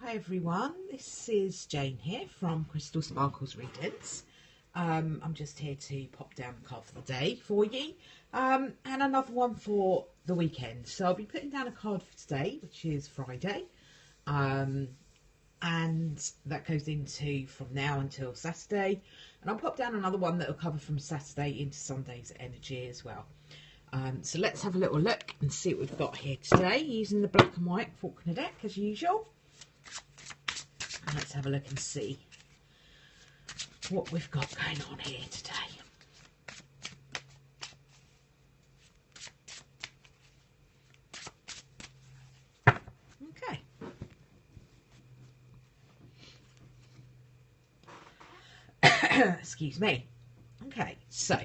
Hi everyone, this is Jane here from Crystal Sparkles Readings. I'm just here to pop down the card for the day for you, and another one for the weekend. So I'll be putting down a card for today, which is Friday, and that goes into from now until Saturday, and I'll pop down another one that will cover from Saturday into Sunday's energy as well. So let's have a little look and see what we've got here today using the black and white Faulkner deck as usual. And let's have a look and see what we've got going on here today. Okay. Excuse me. Okay, so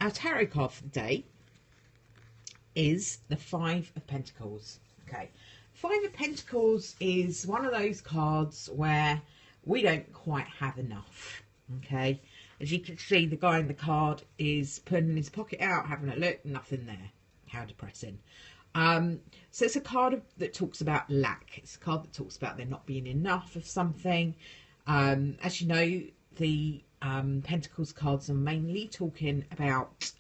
our tarot card for the day is the Five of Pentacles. Okay, Five of Pentacles is one of those cards where we don't quite have enough. Okay, as you can see, the guy in the card is putting his pocket out, having a look, nothing there. How depressing. So it's a card that talks about lack. It's a card that talks about there not being enough of something. As you know, the Pentacles cards are mainly talking about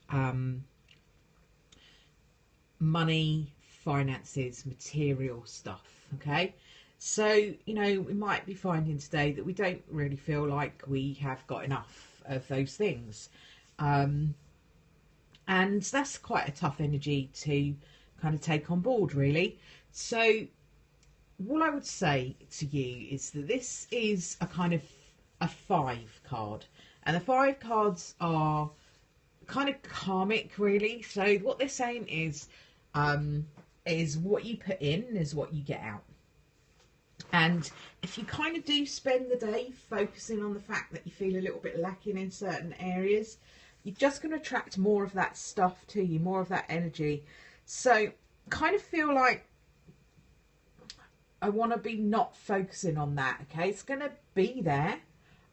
money, finances, material stuff. Okay, so you know, we might be finding today that we don't really feel like we have got enough of those things, and that's quite a tough energy to kind of take on board, really. So what I would say to you is that this is a kind of a 5 card, and the 5 cards are kind of karmic, really. So what they're saying is what you put in is what you get out. And if you kind of do spend the day focusing on the fact that you feel a little bit lacking in certain areas, you're just going to attract more of that stuff to you, more of that energy. So kind of feel like I want to be not focusing on that. Okay, it's going to be there,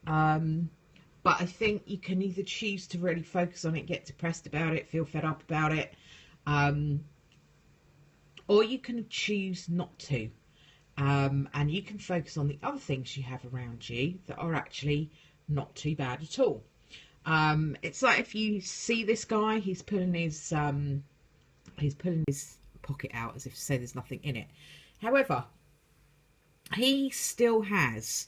but I think you can either choose to really focus on it, get depressed about it, feel fed up about it, or you can choose not to, and you can focus on the other things you have around you that are actually not too bad at all. It's like if you see this guy, he's pulling his pocket out as if to say there's nothing in it. However, he still has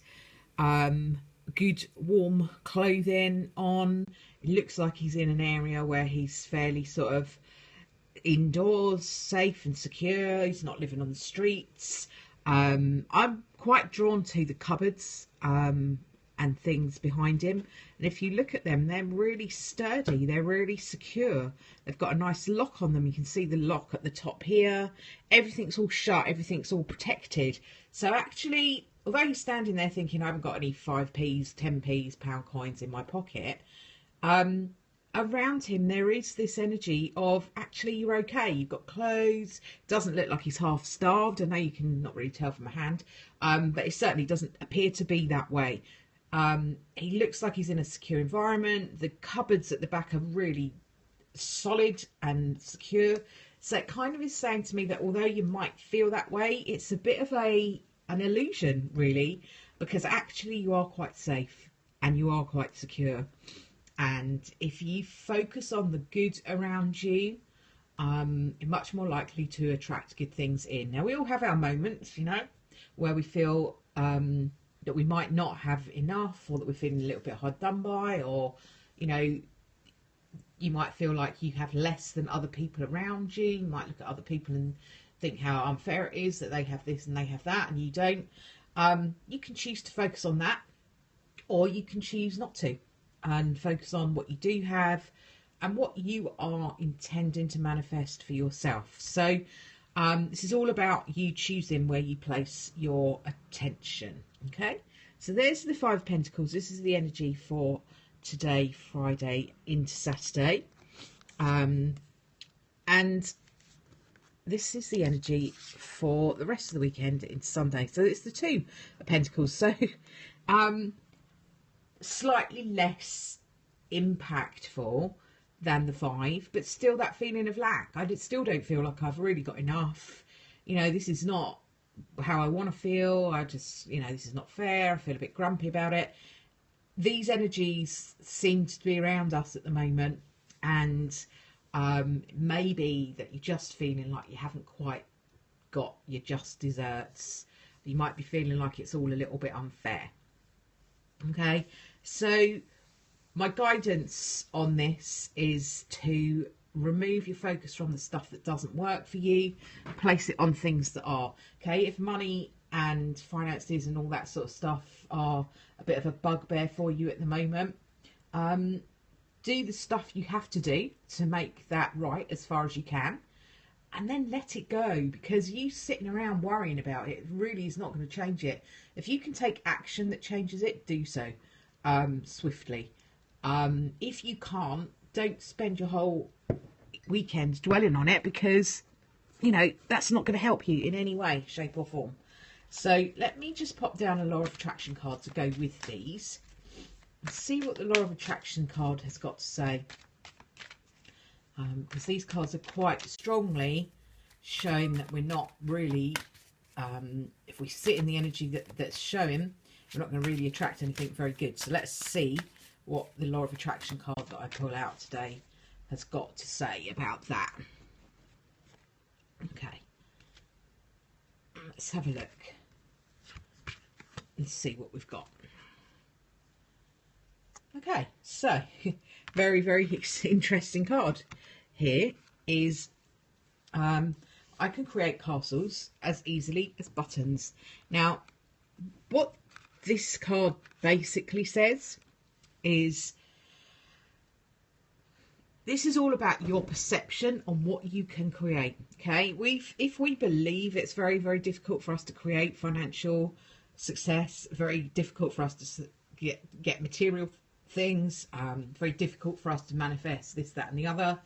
good warm clothing on. It looks like he's in an area where he's fairly sort of indoors, safe and secure. He's not living on the streets. I'm quite drawn to the cupboards and things behind him, and if you look at them, they're really sturdy, they're really secure. They've got a nice lock on them. You can see the lock at the top here. Everything's all shut, everything's all protected. So actually, although he's standing there thinking I haven't got any 5p's, 10p's, pound coins in my pocket, around him there is this energy of actually you're okay, you've got clothes. Doesn't look like he's half starved. I know you can not really tell from a hand, but it certainly doesn't appear to be that way. He looks like he's in a secure environment. The cupboards at the back are really solid and secure. So it kind of is saying to me that although you might feel that way, it's a bit of an illusion, really, because actually you are quite safe and you are quite secure. And if you focus on the good around you, you're much more likely to attract good things in. Now, we all have our moments, you know, where we feel that we might not have enough, or that we're feeling a little bit hard done by, or, you know, you might feel like you have less than other people around you. You might look at other people and think how unfair it is that they have this and they have that and you don't. You can choose to focus on that, or you can choose not to and focus on what you do have and what you are intending to manifest for yourself. So this is all about you choosing where you place your attention. Okay, so there's the Five of Pentacles. This is the energy for today, Friday into Saturday, and this is the energy for the rest of the weekend into Sunday. So it's the Two of Pentacles. So slightly less impactful than the 5, but still that feeling of lack. I still don't feel like I've really got enough. You know, this is not how I want to feel. I just, this is not fair. I feel a bit grumpy about it. These energies seem to be around us at the moment, and maybe that you're just feeling like you haven't quite got your just desserts. You might be feeling like it's all a little bit unfair. Okay, so my guidance on this is to remove your focus from the stuff that doesn't work for you, place it on things that are. Okay, if money and finances and all that sort of stuff are a bit of a bugbear for you at the moment, do the stuff you have to do to make that right as far as you can, and then let it go, because you sitting around worrying about it really is not going to change it. If you can take action that changes it, do so swiftly. If you can't, don't spend your whole weekend dwelling on it, because that's not going to help you in any way, shape or form. So let me just pop down a law of attraction card to go with these and see what the law of attraction card has got to say, because these cards are quite strongly showing that we're not really, if we sit in the energy that's showing, we're not going to really attract anything very good. So let's see what the law of attraction card that I pull out today has got to say about that. Okay, let's have a look and see what we've got. Okay, so very, very interesting card here is I can create castles as easily as buttons. Now, what this card basically says is this is all about your perception on what you can create. Okay, if we believe it's very, very difficult for us to create financial success, very difficult for us to get material things, very difficult for us to manifest this, that and the other,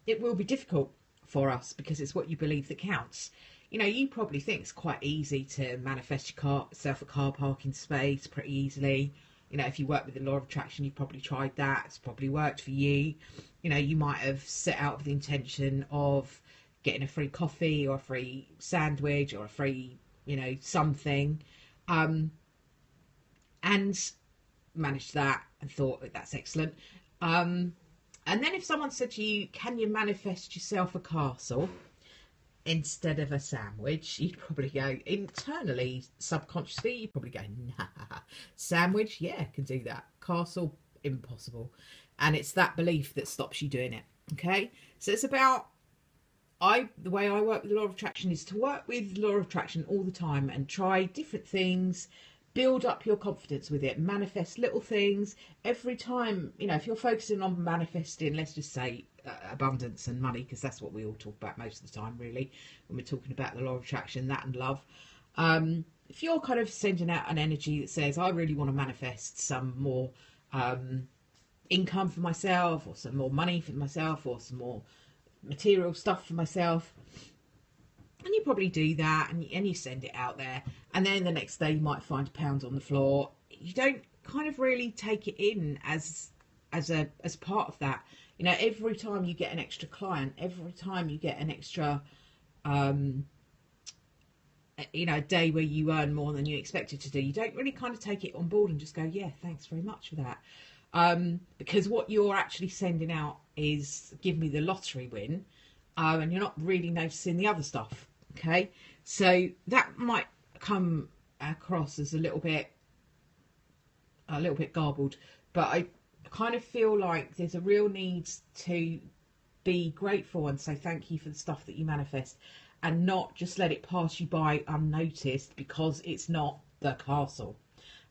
it will be difficult for us because it's what you believe that counts. You probably think it's quite easy to manifest yourself a car parking space pretty easily. If you work with the law of attraction, you've probably tried that. It's probably worked for you. You might have set out with the intention of getting a free coffee or a free sandwich or a free, something, and managed that and thought that's excellent. And then if someone said to you, can you manifest yourself a castle instead of a sandwich, you'd probably go internally, subconsciously, you'd probably go, nah. Sandwich, yeah, can do that. Castle, impossible. And it's that belief that stops you doing it. Okay, so it's about, the way I work with the law of attraction is to work with law of attraction all the time and try different things, build up your confidence with it, manifest little things every time. If you're focusing on manifesting, let's just say abundance and money, because that's what we all talk about most of the time really when we're talking about the law of attraction, that and love. If you're kind of sending out an energy that says, I really want to manifest some more income for myself, or some more money for myself, or some more material stuff for myself, and you probably do that, and you send it out there, and then the next day you might find £1 on the floor. You don't kind of really take it in as part of that. Every time you get an extra client, every time you get an extra a day where you earn more than you expected to do, you don't really kind of take it on board and just go, yeah, thanks very much for that, because what you're actually sending out is, give me the lottery win, and you're not really noticing the other stuff. Okay, so that might come across as a little bit garbled, but I kind of feel like there's a real need to be grateful and say thank you for the stuff that you manifest, and not just let it pass you by unnoticed because it's not the castle.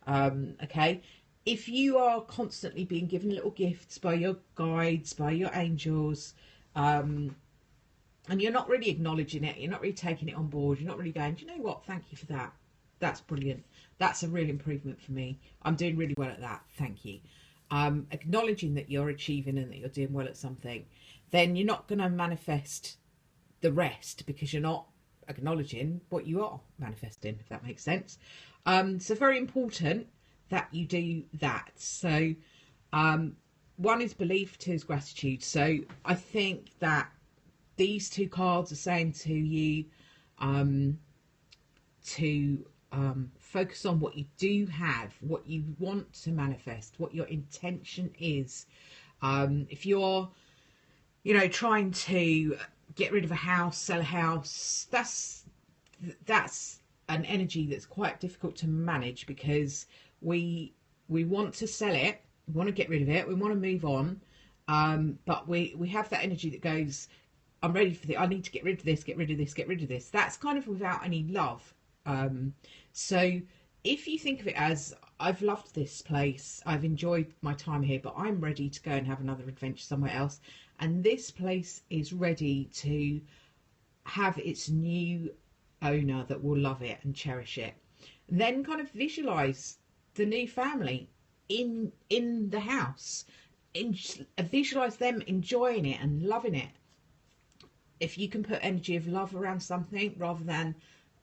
Okay, if you are constantly being given little gifts by your guides, by your angels, and you're not really acknowledging it, you're not really taking it on board, you're not really going, do you know what, thank you for that, that's brilliant, that's a real improvement for me, I'm doing really well at that, thank you. Acknowledging that you're achieving and that you're doing well at something, then you're not going to manifest the rest, because you're not acknowledging what you are manifesting, if that makes sense. So very important that you do that. So one is belief, two is gratitude. So I think that these two cards are saying to you, to focus on what you do have, what you want to manifest, what your intention is. If you're, you know, trying to get rid of a house, sell a house, that's an energy that's quite difficult to manage, because we want to sell it, we want to get rid of it, we want to move on, but we have that energy that goes, I'm ready for I need to get rid of this, get rid of this, get rid of this. That's kind of without any love. So if you think of it as, I've loved this place, I've enjoyed my time here, but I'm ready to go and have another adventure somewhere else, and this place is ready to have its new owner that will love it and cherish it, then kind of visualize the new family in the house, visualize them enjoying it and loving it. If you can put energy of love around something rather than,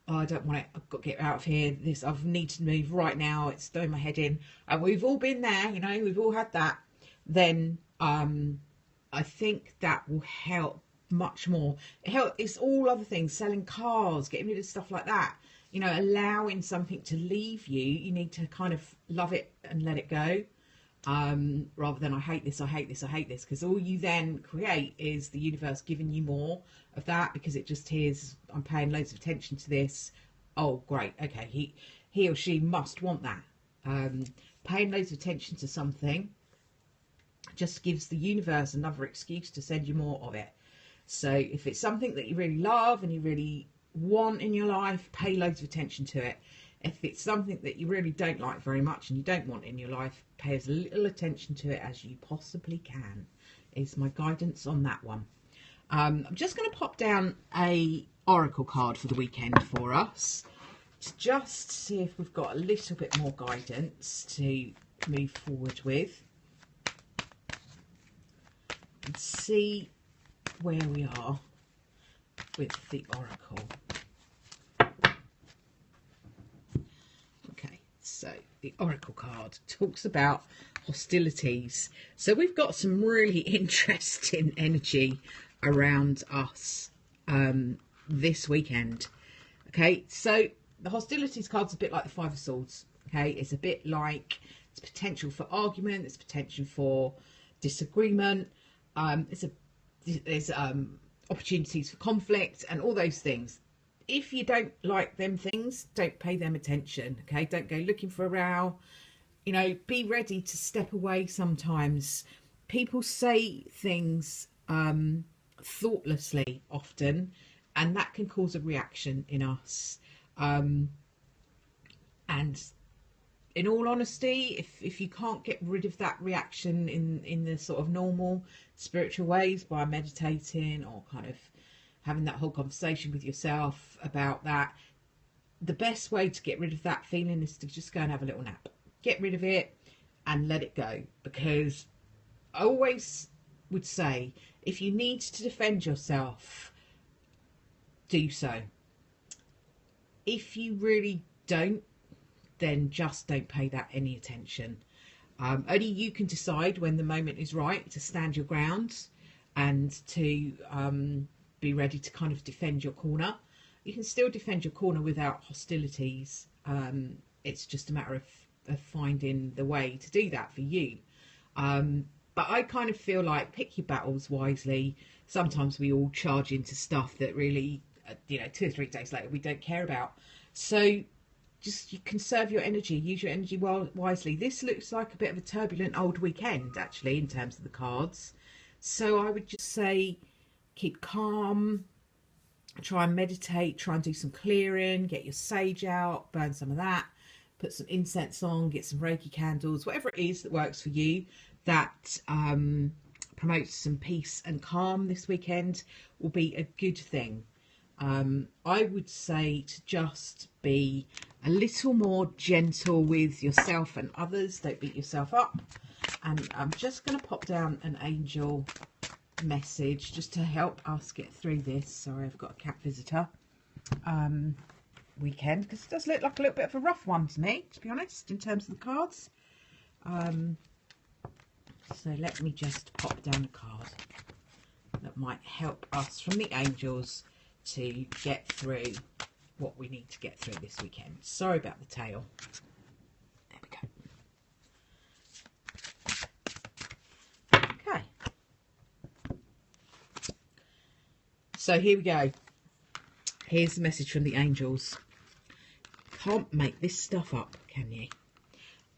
oh, I don't want it, I've got to get out of here, I need to move right now, it's throwing my head in, and we've all been there, you know, we've all had that, then I think that will help much more. It's all other things, selling cars, getting rid of stuff like that, you know, allowing something to leave you. You need to kind of love it and let it go, rather than I hate this, I hate this, I hate this, because all you then create is the universe giving you more of that, because it just hears, I'm paying loads of attention to this, oh great, okay, he or she must want that. Paying loads of attention to something just gives the universe another excuse to send you more of it. So if it's something that you really love and you really want in your life, pay loads of attention to it. If it's something that you really don't like very much and you don't want in your life, pay as little attention to it as you possibly can, is my guidance on that one. I'm just going to pop down a oracle card for the weekend for us, to just see if we've got a little bit more guidance to move forward with, and see where we are with the oracle. Okay, so the oracle card talks about hostilities. So we've got some really interesting energy around us this weekend. Okay, so the hostilities card's a bit like the Five of Swords. Okay, it's a bit like, it's potential for argument, it's potential for disagreement, there's opportunities for conflict and all those things. If you don't like them things, don't pay them attention. Okay, don't go looking for a row. You know, be ready to step away sometimes. People say things thoughtlessly often, and that can cause a reaction in us. And in all honesty, if you can't get rid of that reaction in the sort of normal spiritual ways, by meditating or kind of having that whole conversation with yourself about that, the best way to get rid of that feeling is to just go and have a little nap. Get rid of it and let it go. Because I always would say, if you need to defend yourself, do so. If you really don't, then just don't pay that any attention. Only you can decide when the moment is right to stand your ground and to be ready to kind of defend your corner. You can still defend your corner without hostilities. It's just a matter of finding the way to do that for you. But I kind of feel like, pick your battles wisely. Sometimes we all charge into stuff that really, 2 or 3 days later, we don't care about. So just, you conserve your energy, use your energy wisely. This looks like a bit of a turbulent old weekend, actually, in terms of the cards. So I would just say, keep calm, try and meditate, try and do some clearing, get your sage out, burn some of that, put some incense on, get some Reiki candles, whatever it is that works for you, that promotes some peace and calm this weekend, will be a good thing. I would say to just be a little more gentle with yourself and others. Don't beat yourself up. And I'm just going to pop down an angel message just to help us get through this. Sorry, I've got a cat visitor weekend, because it does look like a little bit of a rough one to me, to be honest, in terms of the cards. So let me just pop down a card that might help us from the angels to get through what we need to get through this weekend. Sorry about the tail. There we go. Okay. So here we go. Here's the message from the angels. Can't make this stuff up, can you?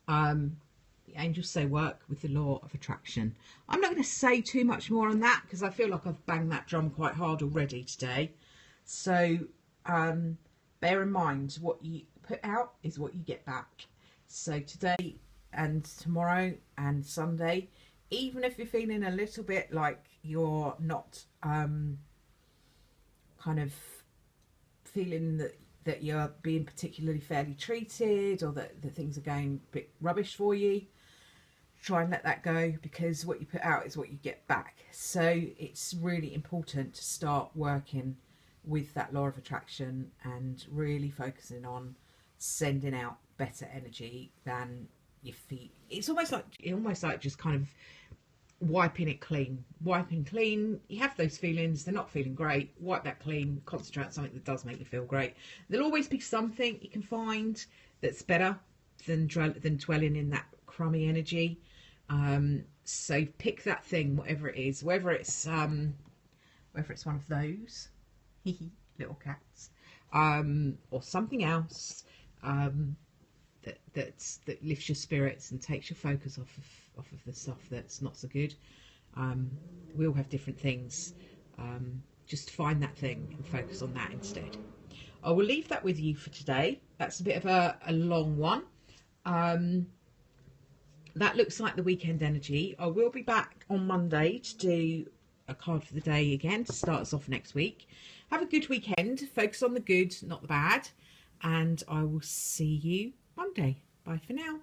The angels say work with the law of attraction. I'm not going to say too much more on that because I feel like I've banged that drum quite hard already today. So bear in mind, what you put out is what you get back. So today and tomorrow and Sunday, even if you're feeling a little bit like you're not kind of feeling that you're being particularly fairly treated, or that things are going a bit rubbish for you, try and let that go, because what you put out is what you get back. So it's really important to start working with that law of attraction and really focusing on sending out better energy than your feet. It's almost like just kind of wiping clean. You have those feelings, they're not feeling great, wipe that clean, concentrate on something that does make you feel great. There'll always be something you can find that's better than dwelling in that crummy energy. So pick that thing, whatever it is, whether it's one of those little cats, or something else that lifts your spirits and takes your focus off of the stuff that's not so good. We all have different things. Just find that thing and focus on that instead. I will leave that with you for today. That's a bit of a long one. That looks like the weekend energy. I will be back on Monday to do a card for the day again to start us off next week. Have a good weekend. Focus on the good, not the bad. And I will see you Monday. Bye for now.